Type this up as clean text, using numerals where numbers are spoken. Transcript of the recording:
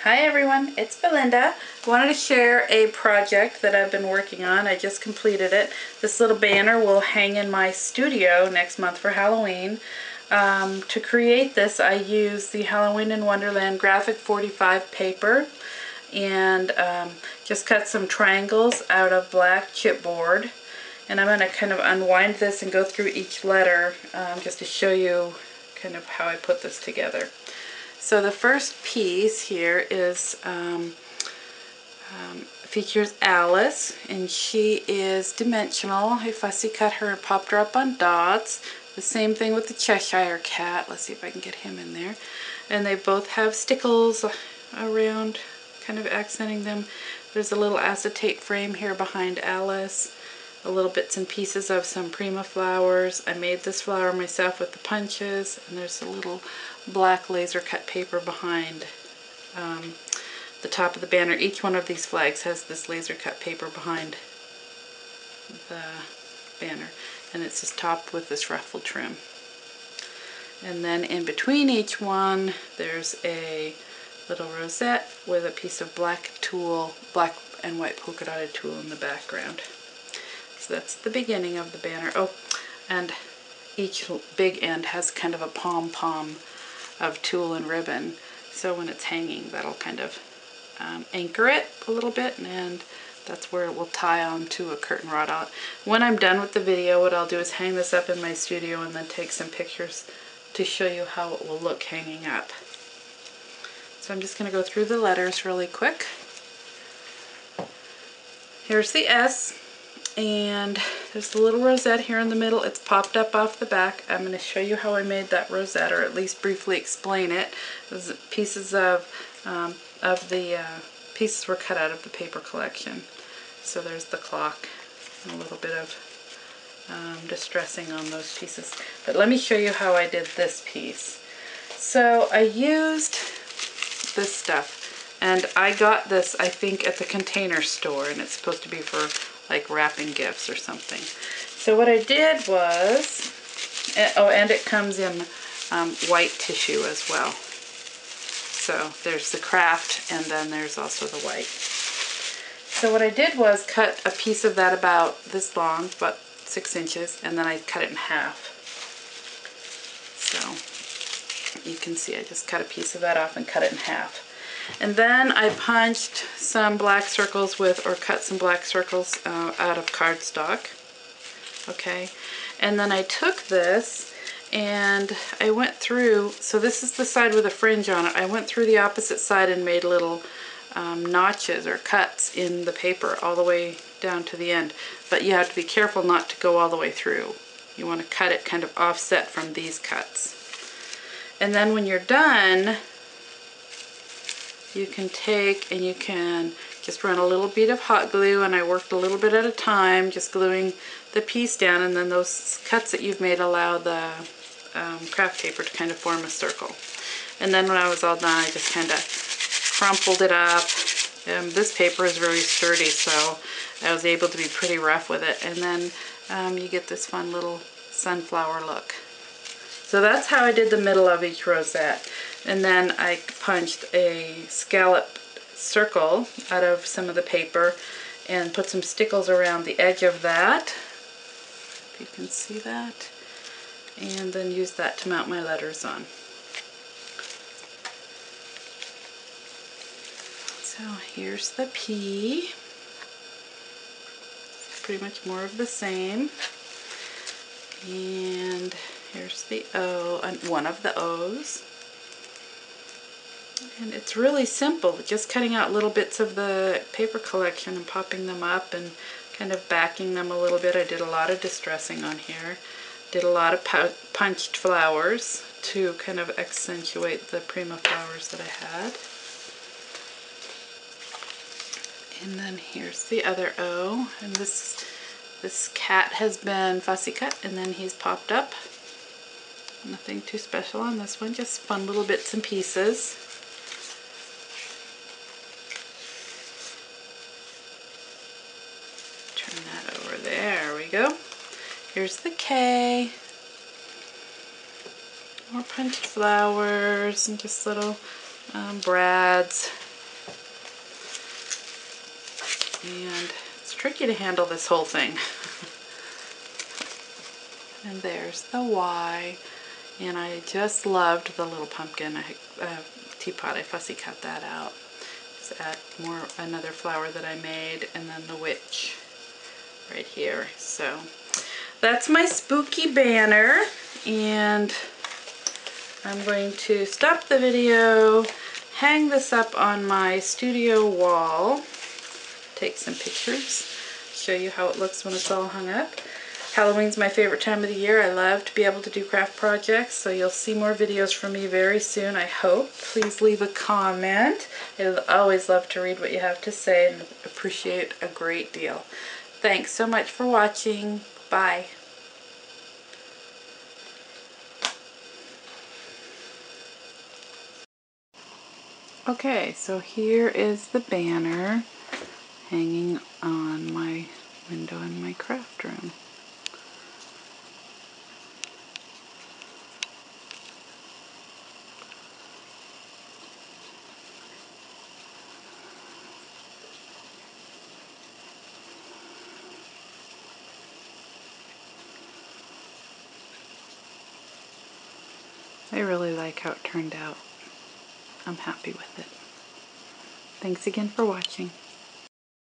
Hi everyone, it's Belinda. I wanted to share a project that I've been working on. I just completed it. This little banner will hang in my studio next month for Halloween. To create this, I used the Halloween in Wonderland G45 paper and just cut some triangles out of black chipboard. And I'm going to kind of unwind this and go through each letter just to show you kind of how I put this together. So the first piece here is features Alice, and she is dimensional. I fussy cut her and popped her up on dots. The same thing with the Cheshire Cat. Let's see if I can get him in there. And they both have stickles around, kind of accenting them. There's a little acetate frame here behind Alice. A little bits and pieces of some Prima flowers. I made this flower myself with the punches, and there's a little black laser cut paper behind the top of the banner. Each one of these flags has this laser cut paper behind the banner, and it's just topped with this ruffled trim. And then in between each one there's a little rosette with a piece of black tulle, black and white polka dotted tulle in the background. So that's the beginning of the banner. Oh, and each big end has kind of a pom-pom of tulle and ribbon. So when it's hanging, that'll kind of anchor it a little bit, and that's where it will tie on to a curtain rod out. When I'm done with the video, what I'll do is hang this up in my studio and then take some pictures to show you how it will look hanging up. So I'm just going to go through the letters really quick. Here's the S. And there's a little rosette here in the middle. It's popped up off the back. I'm going to show you how I made that rosette, or at least briefly explain it. Those pieces of the pieces were cut out of the paper collection. So there's the clock and a little bit of distressing on those pieces. But let me show you how I did this piece. So I used this stuff, and I got this, I think, at the Container Store, and it's supposed to be for like wrapping gifts or something. So what I did was, oh, and it comes in white tissue as well. So there's the craft, and then there's also the white. So what I did was cut a piece of that about this long, about 6 inches, and then I cut it in half. So you can see I just cut a piece of that off and cut it in half. And then I punched some black circles with, or cut some black circles out of cardstock. Okay, and then I took this and I went through, so this is the side with a fringe on it. I went through the opposite side and made little notches or cuts in the paper all the way down to the end. But you have to be careful not to go all the way through. You want to cut it kind of offset from these cuts. And then when you're done, you can take and you can just run a little bit of hot glue, and I worked a little bit at a time, just gluing the piece down, and then those cuts that you've made allow the craft paper to kind of form a circle. And then when I was all done, I just kind of crumpled it up. This paper is very sturdy, so I was able to be pretty rough with it. And then you get this fun little sunflower look. So that's how I did the middle of each rosette. And then I punched a scallop circle out of some of the paper and put some stickles around the edge of that. If you can see that. And then used that to mount my letters on. So here's the P. Pretty much more of the same. And here's the O, and one of the O's. And it's really simple, just cutting out little bits of the paper collection and popping them up and kind of backing them a little bit. I did a lot of distressing on here. Did a lot of punched flowers to kind of accentuate the Prima flowers that I had. And then here's the other O, and this cat has been fussy cut, and then he's popped up. Nothing too special on this one, just fun little bits and pieces. Turn that over, there we go. Here's the K. More punched flowers and just little brads. And it's tricky to handle this whole thing. And there's the Y. And I just loved the little pumpkin teapot. I fussy cut that out. Just add another flower that I made, and then the witch right here. So that's my spooky banner, and I'm going to stop the video, hang this up on my studio wall, take some pictures, show you how it looks when it's all hung up. Halloween's my favorite time of the year. I love to be able to do craft projects, so you'll see more videos from me very soon, I hope. Please leave a comment. I always love to read what you have to say and appreciate a great deal. Thanks so much for watching. Bye. Okay, so here is the banner hanging on my window in my craft room. I really like how it turned out. I'm happy with it. Thanks again for watching.